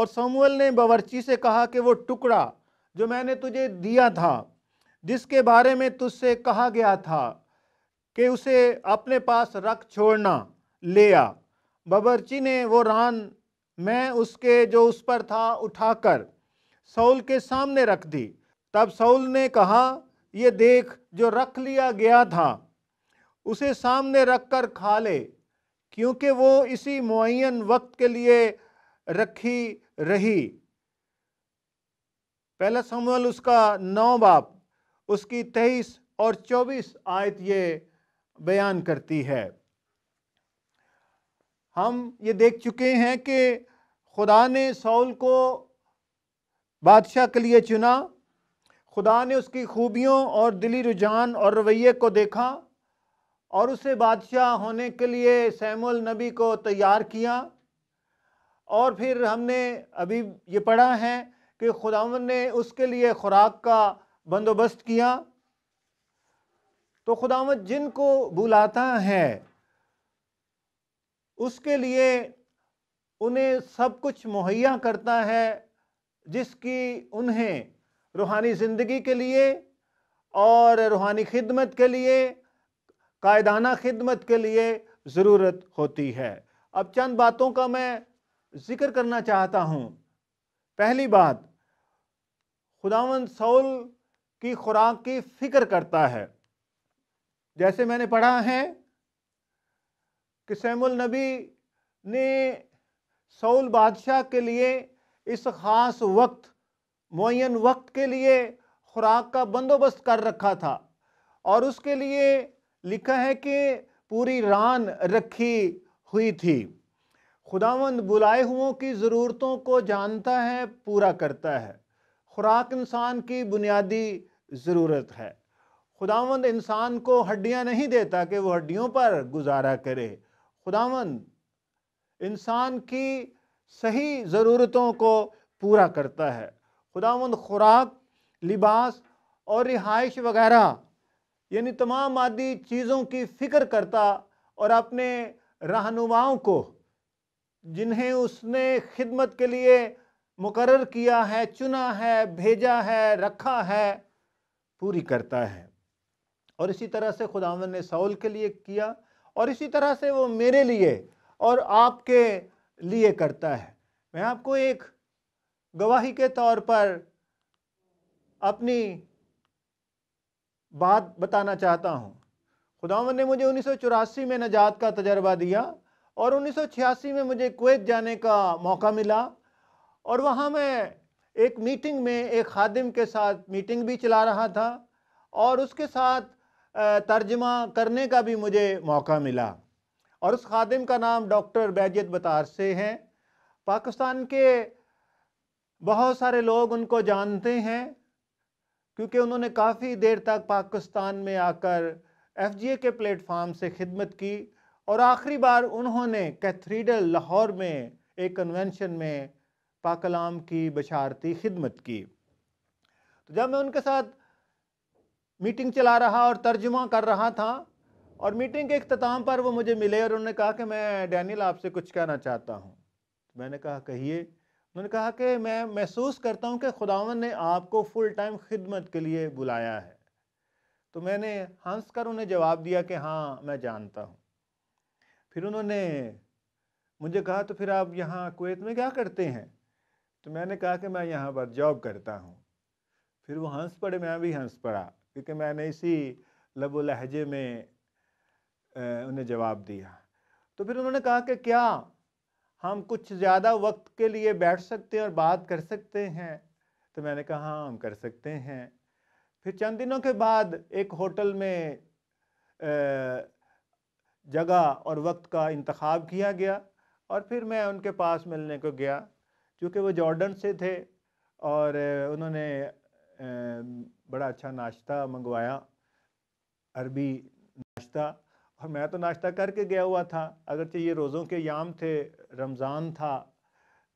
اور سموئیل نے باورچی سے کہا کہ وہ ٹکڑا جو میں نے تجھے دیا تھا، جس کے بارے میں تجھ سے کہا گیا تھا کہ اسے اپنے پاس رکھ چھوڑنا، لے آ۔ باورچی نے وہ ران میں اس کے جو اس پر تھا اٹھا کر ساؤل کے سامنے رکھ دی۔ تب ساؤل نے کہا، یہ دیکھ، جو رکھ لیا گیا تھا اسے سامنے رکھ کر کھا لے، کیونکہ وہ اسی معین وقت کے لیے رکھی رہی۔ پہلا سموئیل اس کا 9 باب اس کی 23 اور 24 آیت یہ بیان کرتی ہے۔ ہم یہ دیکھ چکے ہیں کہ خدا نے ساؤل کو بادشاہ کے لیے چنا۔ خدا نے اس کی خوبیوں اور دلی رجحان اور رویے کو دیکھا اور اسے بادشاہ ہونے کے لیے سموئیل نبی کو تیار کیا۔ اور پھر ہم نے ابھی یہ پڑھا ہے کہ خداوند نے اس کے لیے خوراک کا بندوبست کیا۔ تو خداوند جن کو بلاتا ہے اس کے لیے انہیں سب کچھ مہیا کرتا ہے جس کی انہیں روحانی زندگی کے لیے اور روحانی خدمت کے لیے، قائدانہ خدمت کے لیے ضرورت ہوتی ہے۔ اب چند باتوں کا میں ذکر کرنا چاہتا ہوں۔ پہلی بات، خداوند ساؤل کی خوراک کی فکر کرتا ہے۔ جیسے میں نے پڑھا ہے کہ سموئیل نبی نے ساؤل بادشاہ کے لیے اس خاص وقت، معین وقت کے لیے خوراک کا بندوبست کر رکھا تھا، اور اس کے لیے لکھا ہے کہ پوری ران رکھی ہوئی تھی۔ خداوند بلائے ہوئوں کی ضرورتوں کو جانتا ہے، پورا کرتا ہے۔ خوراک انسان کی بنیادی ضرورت ہے۔ خداوند انسان کو ہڈیاں نہیں دیتا کہ وہ ہڈیوں پر گزارا کرے۔ خداوند انسان کی صحیح ضرورتوں کو پورا کرتا ہے۔ خداوند خوراک، لباس اور رہائش وغیرہ یعنی تمام مادی چیزوں کی فکر کرتا، اور اپنے رہنماؤں کو جنہیں اس نے خدمت کے لیے مقرر کیا ہے، چنا ہے، بھیجا ہے، رکھا ہے، پوری کرتا ہے۔ اور اسی طرح سے خداوند نے ساؤل کے لیے کیا، اور اسی طرح سے وہ میرے لیے اور آپ کے لیے کرتا ہے۔ میں آپ کو ایک گواہی کے طور پر اپنی بات بتانا چاہتا ہوں۔ خداوند نے مجھے 1984 میں نجات کا تجربہ دیا، اور 1986 میں مجھے کویت جانے کا موقع ملا، اور وہاں میں ایک میٹنگ میں ایک خادم کے ساتھ میٹنگ بھی چلا رہا تھا، اور اس کے ساتھ ترجمہ کرنے کا بھی مجھے موقع ملا۔ اور اس خادم کا نام ڈاکٹر بہجت بطار سے ہے۔ پاکستان کے بہت سارے لوگ ان کو جانتے ہیں، کیونکہ انہوں نے کافی دیر تک پاکستان میں آ کر ایف جی اے کے پلیٹ فارم سے خدمت کی، اور آخری بار انہوں نے کیتھیڈرل لاہور میں ایک کنونشن میں پاک کلام کی بشارتی خدمت کی۔ تو جب میں ان کے ساتھ میٹنگ چلا رہا اور ترجمہ کر رہا تھا، اور میٹنگ کے اختتام پر وہ مجھے ملے، اور انہوں نے کہا کہ میں ڈینیل آپ سے کچھ کہنا چاہتا ہوں۔ میں نے کہا کہیے۔ انہوں نے کہا کہ میں محسوس کرتا ہوں کہ خداوند نے آپ کو فل ٹائم خدمت کے لیے بلایا ہے۔ تو میں نے ہنس کر انہیں جواب دیا کہ ہاں، میں جانتا ہوں۔ پھر انہوں نے مجھے کہا تو پھر آپ یہاں کویت میں کیا کرتے ہیں؟ تو میں نے کہا کہ میں یہاں پر جاب کرتا ہوں۔ پھر وہ ہنس پڑے، میں بھی ہنس پڑا، کیونکہ میں نے اسی لب و لہجے میں انہیں جواب دیا۔ تو پھر انہوں نے کہا کہ کیا ہم کچھ زیادہ وقت کے لیے بیٹھ سکتے ہیں اور بات کر سکتے ہیں؟ تو میں نے کہا ہاں، ہم کر سکتے ہیں۔ پھر چند دنوں کے بعد ایک ہوٹل میں جگہ اور وقت کا انتخاب کیا گیا، اور پھر میں ان کے پاس ملنے کو گیا، چونکہ وہ جارڈن سے تھے، اور انہوں نے بڑا اچھا ناشتہ منگوایا، عربی ناشتہ، اور میں تو ناشتہ کر کے گیا ہوا تھا، اگرچہ یہ روزوں کے ایام تھے، رمضان تھا،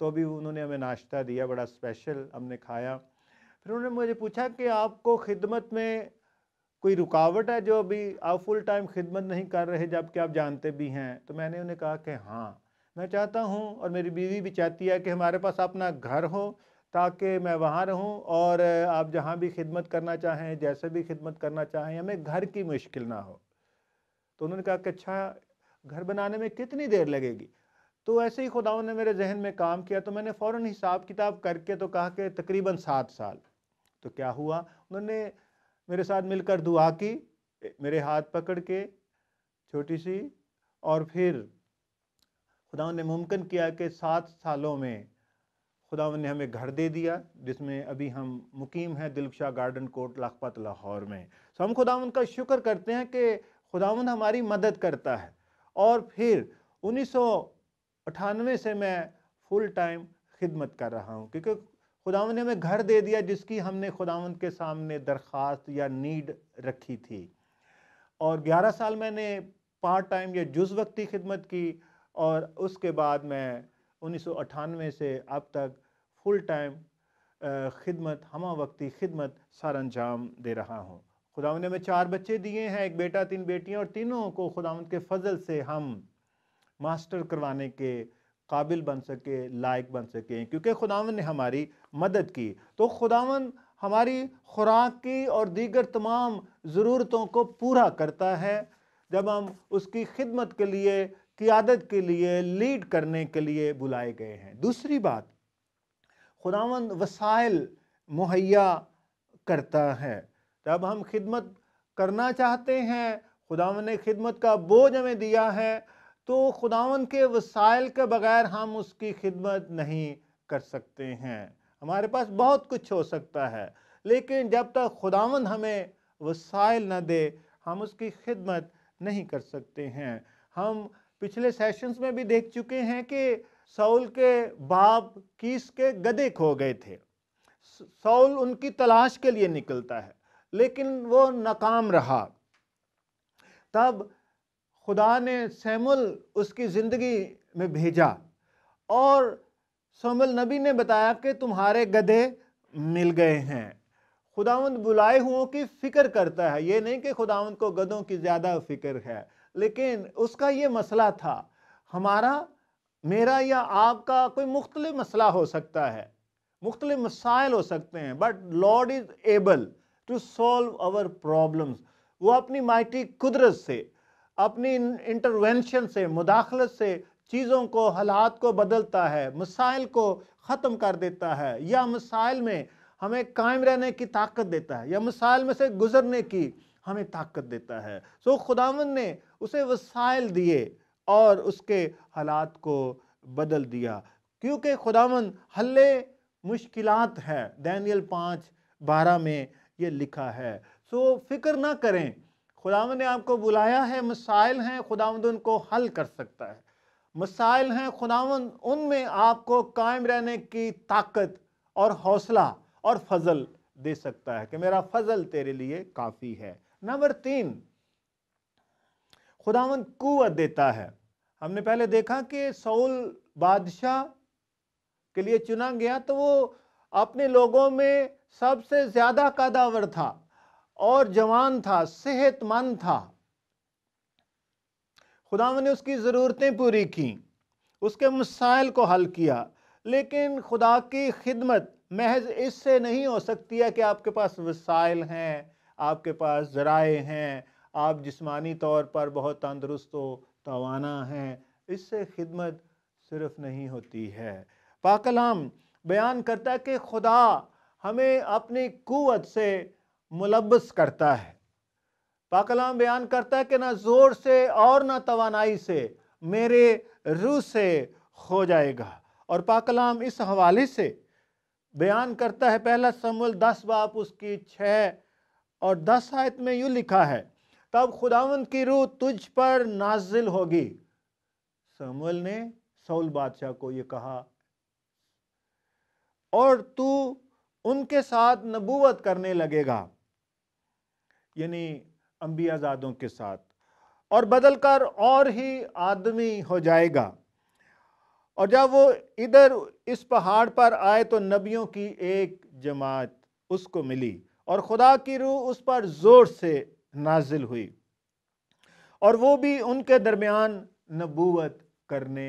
تو بھی انہوں نے ہمیں ناشتہ دیا، بڑا اسپیشل، ہم نے کھایا۔ پھر انہوں نے مجھے پوچھا کہ آپ کو خدمت میں کوئی رکاوٹ ہے جو ابھی آپ فل ٹائم خدمت نہیں کر رہے جبکہ آپ جانتے بھی ہیں؟ تو میں نے انہیں کہا کہ ہاں، میں چاہتا ہوں اور میری بیوی بھی چاہتی ہے کہ ہمارے پاس اپنا گھر ہو تاکہ میں وہاں رہوں، اور آپ جہاں بھی خدمت کرنا چاہیں، جیسے بھی خدمت کرنا چاہیں، ہمیں گھر کی مشکل نہ ہو۔ تو انہوں نے کہا کہ اچھا گھر بنانے میں کتنی دیر لگے گی؟ تو ایسے ہی خداوند نے میرے ذہن میں کام کیا، تو میں نے فوراً حساب کتاب کر کے تو کہا کہ تقریباً 7 سال۔ تو کیا ہوا، انہوں نے میرے ساتھ مل کر دعا کی، میرے ہاتھ پکڑ کے چھوٹی سی، اور پھر خداوند نے ممکن کیا کہ 7 سالوں میں خداوند نے ہمیں گھر دے دیا، جس میں ابھی ہم مقیم ہیں، دلکشا گارڈن کوٹ لکھپت لاہور میں۔ ہم خداوند کا شکر کرتے ہیں کہ خداوند ہماری مدد کرتا ہے۔ اور پھر 1998 سے میں فل ٹائم خدمت کر رہا ہوں، کیونکہ خداوند نے ہمیں گھر دے دیا جس کی ہم نے خداوند کے سامنے درخواست یا نیڈ رکھی تھی۔ اور 11 سال میں نے پارٹ ٹائم یا جز وقتی خدمت کی، اور اس کے بعد میں 1998 سے اب تک فل ٹائم خدمت، ہمہ وقتی خدمت سر انجام دے رہا ہوں۔ خداوند نے ہمیں 4 بچے دیے ہیں، 1 بیٹا 3 بیٹیاں، اور تینوں کو خداوند کے فضل سے ہم ماسٹر کروانے کے قابل بن سکے، لائق بن سکیں، کیونکہ خداوند نے ہماری مدد کی۔ تو خداوند ہماری خوراک کی اور دیگر تمام ضرورتوں کو پورا کرتا ہے جب ہم اس کی خدمت کے لیے، قیادت کے لیے، لیڈ کرنے کے لیے بلائے گئے ہیں۔ دوسری بات، خداوند وسائل مہیا کرتا ہے۔ جب ہم خدمت کرنا چاہتے ہیں، خداوند نے خدمت کا بوجھ ہمیں دیا ہے، تو خداوند کے وسائل کے بغیر ہم اس کی خدمت نہیں کر سکتے ہیں۔ ہمارے پاس بہت کچھ ہو سکتا ہے، لیکن جب تک خداوند ہمیں وسائل نہ دے، ہم اس کی خدمت نہیں کر سکتے ہیں۔ ہم پچھلے سیشنز میں بھی دیکھ چکے ہیں کہ ساؤل کے باپ کیس کے گدھے کھو گئے تھے۔ ساؤل ان کی تلاش کے لیے نکلتا ہے، لیکن وہ ناکام رہا۔ تب خدا نے سیمول اس کی زندگی میں بھیجا، اور سیمول نبی نے بتایا کہ تمہارے گدھے مل گئے ہیں۔ خداوند بلائے ہوں کی فکر کرتا ہے، یہ نہیں کہ خداوند کو گدھوں کی زیادہ فکر ہے، لیکن اس کا یہ مسئلہ تھا۔ ہمارا، میرا یا آپ کا کوئی مختلف مسئلہ ہو سکتا ہے، مختلف مسائل ہو سکتے ہیں، but Lord is able to solve our problems. وہ اپنی مائٹی قدرت سے، اپنی انٹرونشن سے، مداخلت سے چیزوں کو، حالات کو بدلتا ہے، مسائل کو ختم کر دیتا ہے، یا مسائل میں ہمیں قائم رہنے کی طاقت دیتا ہے، یا مسائل میں سے گزرنے کی ہمیں طاقت دیتا ہے۔ سو خداوند نے اسے وسائل دیے اور اس کے حالات کو بدل دیا، کیونکہ خداوند حل مشکلات ہے۔ دانیل 5:12 میں یہ لکھا ہے۔ سو فکر نہ کریں، خداوند نے آپ کو بلایا ہے، مسائل ہیں، خداوند ان کو حل کر سکتا ہے۔ مسائل ہیں، خداوند ان میں آپ کو قائم رہنے کی طاقت اور حوصلہ اور فضل دے سکتا ہے کہ میرا فضل تیرے لیے کافی ہے۔ نمبر 3، خداوند قوت دیتا ہے۔ ہم نے پہلے دیکھا کہ ساؤل بادشاہ کے لیے چنا گیا تو وہ اپنے لوگوں میں سب سے زیادہ قداور تھا، اور جوان تھا، صحت مند تھا۔ خداوند نے اس کی ضرورتیں پوری کی، اس کے مسائل کو حل کیا، لیکن خدا کی خدمت محض اس سے نہیں ہو سکتی ہے کہ آپ کے پاس وسائل ہیں، آپ کے پاس ذرائع ہیں، آپ جسمانی طور پر بہت تندرست و توانا ہیں۔ اس سے خدمت صرف نہیں ہوتی ہے۔ پاک کلام بیان کرتا ہے کہ خدا ہمیں اپنی قوت سے ملبس کرتا ہے۔ پاک کلام بیان کرتا ہے کہ نہ زور سے اور نہ توانائی سے، میرے روح سے ہو جائے گا۔ اور پاک کلام اس حوالے سے بیان کرتا ہے، پہلا سموئیل 10 باب اس کی 6 اور 10 آیت میں یوں لکھا ہے، تب خداوند کی روح تجھ پر نازل ہوگی۔ سموئیل نے ساؤل بادشاہ کو یہ کہا، اور تو ان کے ساتھ نبوت کرنے لگے گا، یعنی انبیاء زادوں کے ساتھ، اور بدل کر اور ہی آدمی ہو جائے گا۔ اور جب وہ ادھر اس پہاڑ پر آئے تو نبیوں کی ایک جماعت اس کو ملی، اور خدا کی روح اس پر زور سے نازل ہوئی، اور وہ بھی ان کے درمیان نبوت کرنے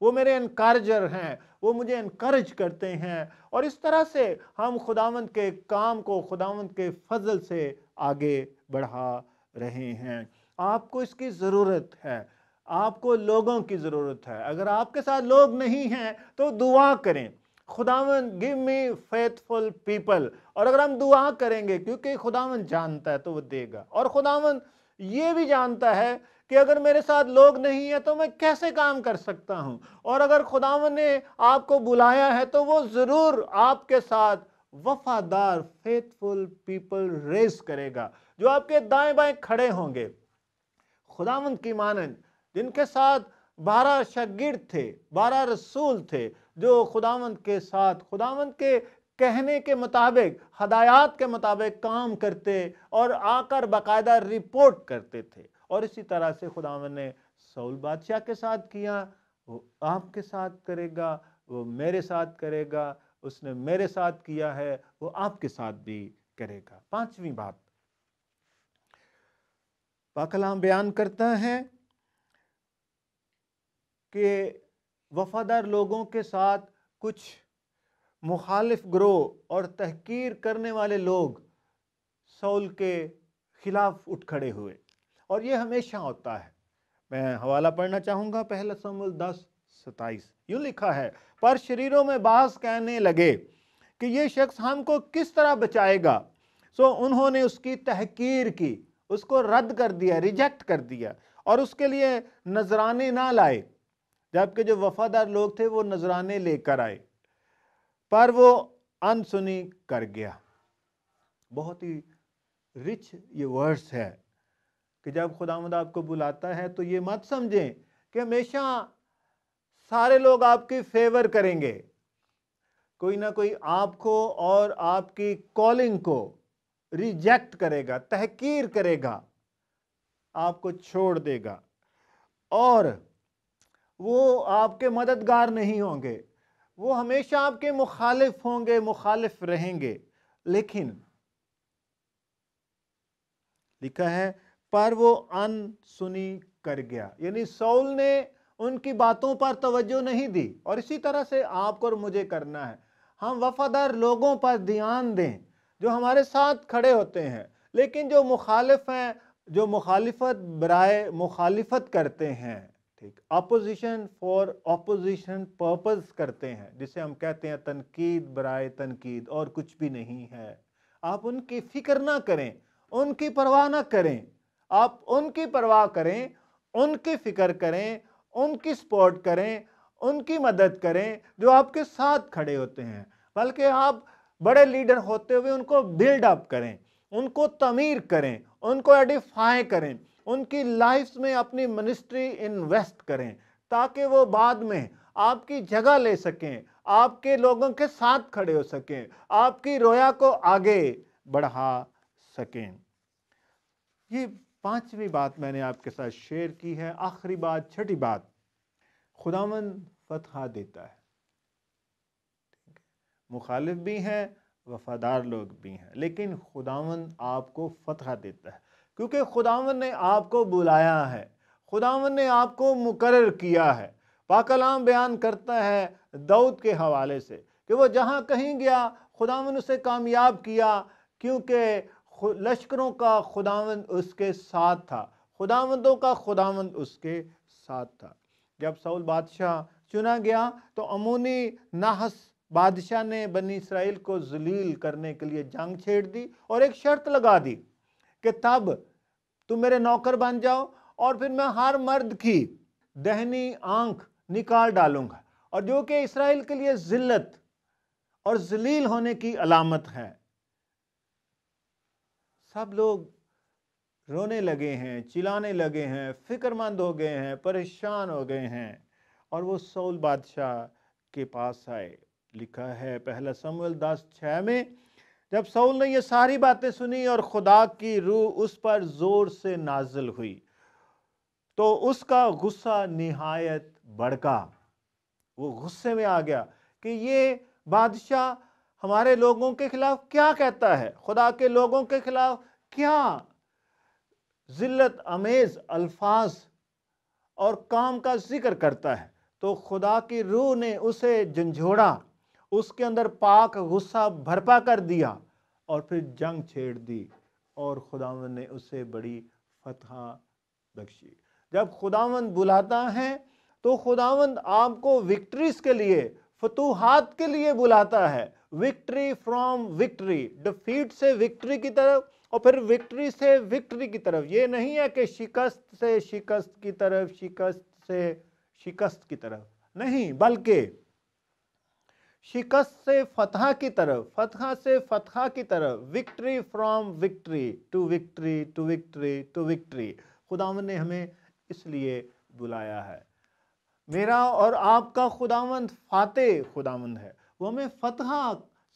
وہ میرے انکارجر ہیں، وہ مجھے انکارج کرتے ہیں، اور اس طرح سے ہم خداوند کے کام کو خداوند کے فضل سے آگے بڑھا رہے ہیں۔ آپ کو اس کی ضرورت ہے، آپ کو لوگوں کی ضرورت ہے۔ اگر آپ کے ساتھ لوگ نہیں ہیں تو دعا کریں، خداوند give me faithful people، اور اگر ہم دعا کریں گے کیونکہ خداوند جانتا ہے تو وہ دے گا، اور خداوند یہ بھی جانتا ہے کہ اگر میرے ساتھ لوگ نہیں ہیں تو میں کیسے کام کر سکتا ہوں، اور اگر خداوند نے آپ کو بلایا ہے تو وہ ضرور آپ کے ساتھ وفادار faithful people ریز کرے گا، جو آپ کے دائیں بائیں کھڑے ہوں گے، خداوند کی مانند، جن کے ساتھ 12 شاگرد تھے، 12 رسول تھے، جو خداوند کے ساتھ خداوند کے کہنے کے مطابق، ہدایات کے مطابق کام کرتے اور آ کر باقاعدہ رپورٹ کرتے تھے۔ اور اسی طرح سے خداوند نے سول بادشاہ کے ساتھ کیا، وہ آپ کے ساتھ کرے گا، وہ میرے ساتھ کرے گا، اس نے میرے ساتھ کیا ہے، وہ آپ کے ساتھ بھی کرے گا۔ پانچویں بات پاک کلام بیان کرتا ہے کہ وفادار لوگوں کے ساتھ کچھ مخالف گروہ اور تحقیر کرنے والے لوگ سول کے خلاف اٹھ کھڑے ہوئے، اور یہ ہمیشہ ہوتا ہے۔ میں حوالہ پڑھنا چاہوں گا، پہلا سموئیل 10:27، یوں لکھا ہے، پر شریروں میں بعض کہنے لگے کہ یہ شخص ہم کو کس طرح بچائے گا، سو انہوں نے اس کی تحقیر کی، اس کو رد کر دیا، ریجیکٹ کر دیا، اور اس کے لیے نذرانے نہ لائے، جبکہ جو وفادار لوگ تھے وہ نذرانے لے کر آئے، پر وہ انسنی کر گیا۔ بہت ہی رچ یہ ورڈز ہے کہ جب خداوند آپ کو بلاتا ہے تو یہ مت سمجھیں کہ ہمیشہ سارے لوگ آپ کی فیور کریں گے، کوئی نہ کوئی آپ کو اور آپ کی کالنگ کو ریجیکٹ کرے گا، تحقیر کرے گا، آپ کو چھوڑ دے گا، اور وہ آپ کے مددگار نہیں ہوں گے، وہ ہمیشہ آپ کے مخالف ہوں گے، مخالف رہیں گے۔ لیکن لکھا ہے پر وہ ان سنی کر گیا، یعنی سول نے ان کی باتوں پر توجہ نہیں دی، اور اسی طرح سے آپ کو اور مجھے کرنا ہے۔ ہم وفادار لوگوں پر دھیان دیں جو ہمارے ساتھ کھڑے ہوتے ہیں، لیکن جو مخالف ہیں، جو مخالفت برائے مخالفت کرتے ہیں، ٹھیک، اپوزیشن فار اپوزیشن پرپز کرتے ہیں، جسے ہم کہتے ہیں تنقید برائے تنقید، اور کچھ بھی نہیں ہے۔ آپ ان کی فکر نہ کریں، ان کی پرواہ نہ کریں، آپ ان کی پرواہ کریں، ان کی فکر کریں، ان کی سپورٹ کریں، ان کی مدد کریں جو آپ کے ساتھ کھڑے ہوتے ہیں، بلکہ آپ بڑے لیڈر ہوتے ہوئے ان کو بلڈ اپ کریں، ان کو تعمیر کریں، ان کو ایڈیفائی کریں، ان کی لائف میں اپنی منسٹری انویسٹ کریں، تاکہ وہ بعد میں آپ کی جگہ لے سکیں، آپ کے لوگوں کے ساتھ کھڑے ہو سکیں، آپ کی رویا کو آگے بڑھا سکیں۔ یہ پانچویں بات میں نے آپ کے ساتھ شیئر کی ہے۔ آخری بات، چھٹی بات، خداوند فتح دیتا ہے۔ مخالف بھی ہیں، وفادار لوگ بھی ہیں، لیکن خداوند آپ کو فتح دیتا ہے، کیونکہ خداوند نے آپ کو بلایا ہے، خداوند نے آپ کو مقرر کیا ہے۔ پاک کلام بیان کرتا ہے داؤد کے حوالے سے کہ وہ جہاں کہیں گیا خداوند اسے کامیاب کیا، کیونکہ لشکروں کا خداوند اس کے ساتھ تھا، خداوندوں کا خداوند اس کے ساتھ تھا۔ جب سول بادشاہ چنا گیا تو امونی نحس بادشاہ نے بنی اسرائیل کو ذلیل کرنے کے لیے جنگ چھیڑ دی، اور ایک شرط لگا دی کہ تب تم میرے نوکر بن جاؤ، اور پھر میں ہر مرد کی دہنی آنکھ نکال ڈالوں گا، اور جو کہ اسرائیل کے لیے ذلت اور ذلیل ہونے کی علامت ہے۔ سب لوگ رونے لگے ہیں، چلانے لگے ہیں، فکر مند ہو گئے ہیں، پریشان ہو گئے ہیں، اور وہ سول بادشاہ کے پاس آئے۔ لکھا ہے پہلا سموئیل 10:6 میں، جب سول نے یہ ساری باتیں سنی اور خدا کی روح اس پر زور سے نازل ہوئی تو اس کا غصہ نہایت بڑھا۔ وہ غصے میں آ گیا کہ یہ بادشاہ ہمارے لوگوں کے خلاف کیا کہتا ہے، خدا کے لوگوں کے خلاف کیا ذلت امیز الفاظ اور کام کا ذکر کرتا ہے۔ تو خدا کی روح نے اسے جھنجھوڑا، اس کے اندر پاک غصہ بھرپا کر دیا اور پھر جنگ چھیڑ دی، اور خداوند نے اسے بڑی فتح بخشی۔ جب خداوند بلاتا ہے تو خداوند آپ کو وکٹریز کے لیے، فتوحات کے لیے بلاتا ہے، وکٹری فرام وکٹری، ڈیفیٹ سے وکٹری کی طرف اور پھر وکٹری سے وکٹری کی طرف۔ یہ نہیں ہے کہ شکست سے شکست کی طرف، شکست سے شکست کی طرف، نہیں، بلکہ شکست سے فتح کی طرف، فتح سے فتح کی طرف، victory from victory to victory to victory to victory. خداوند نے ہمیں اس لیے بلایا ہے۔ میرا اور آپ کا خداوند فاتح خداوند ہے، وہ ہمیں فتح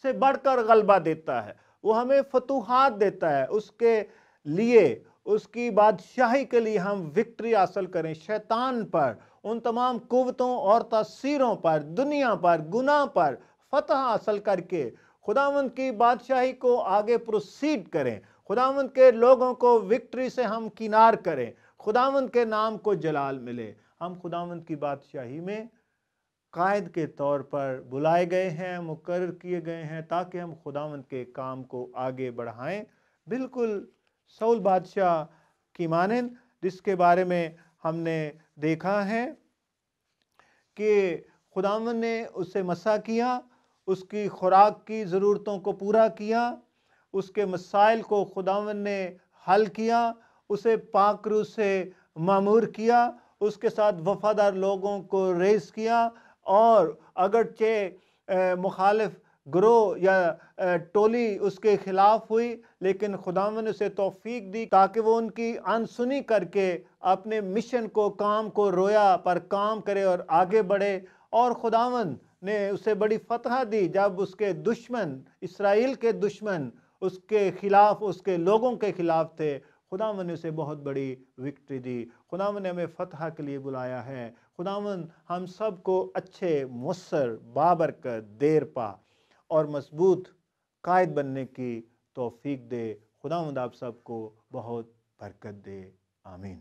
سے بڑھ کر غلبہ دیتا ہے، وہ ہمیں فتوحات دیتا ہے، اس کے لیے، اس کی بادشاہی کے لیے ہم وکٹری حاصل کریں شیطان پر، ان تمام قوتوں اور تاثیروں پر، دنیا پر، گناہ پر فتح حاصل کر کے خداوند کی بادشاہی کو آگے پروسیڈ کریں، خداوند کے لوگوں کو وکٹری سے ہم کنار کریں، خداوند کے نام کو جلال ملے۔ ہم خداوند کی بادشاہی میں قائد کے طور پر بلائے گئے ہیں، مقرر کیے گئے ہیں، تاکہ ہم خداوند کے کام کو آگے بڑھائیں، بالکل سول بادشاہ کی مانند، جس کے بارے میں ہم نے دیکھا ہے کہ خداوند نے اسے مسح کیا، اس کی خوراک کی ضرورتوں کو پورا کیا، اس کے مسائل کو خداوند نے حل کیا، اسے پاک روح سے معمور کیا، اس کے ساتھ وفادار لوگوں کو ریز کیا، اور اگرچہ مخالف گروہ یا ٹولی اس کے خلاف ہوئی، لیکن خداوند نے اسے توفیق دی تاکہ وہ ان کی انسنی کر کے اپنے مشن کو، کام کو رویا پر کام کرے اور آگے بڑھے۔ اور خداوند نے اسے بڑی فتح دی جب اس کے دشمن، اسرائیل کے دشمن اس کے خلاف، اس کے لوگوں کے خلاف تھے، خداوند نے اسے بہت بڑی وکٹری دی۔ خداوند نے ہمیں فتح کے لیے بلایا ہے۔ خداوند ہم سب کو اچھے، مؤثر، بابرکت، دیر پا اور مضبوط قائد بننے کی توفیق دے۔ خداوند آپ سب کو بہت برکت دے، آمین۔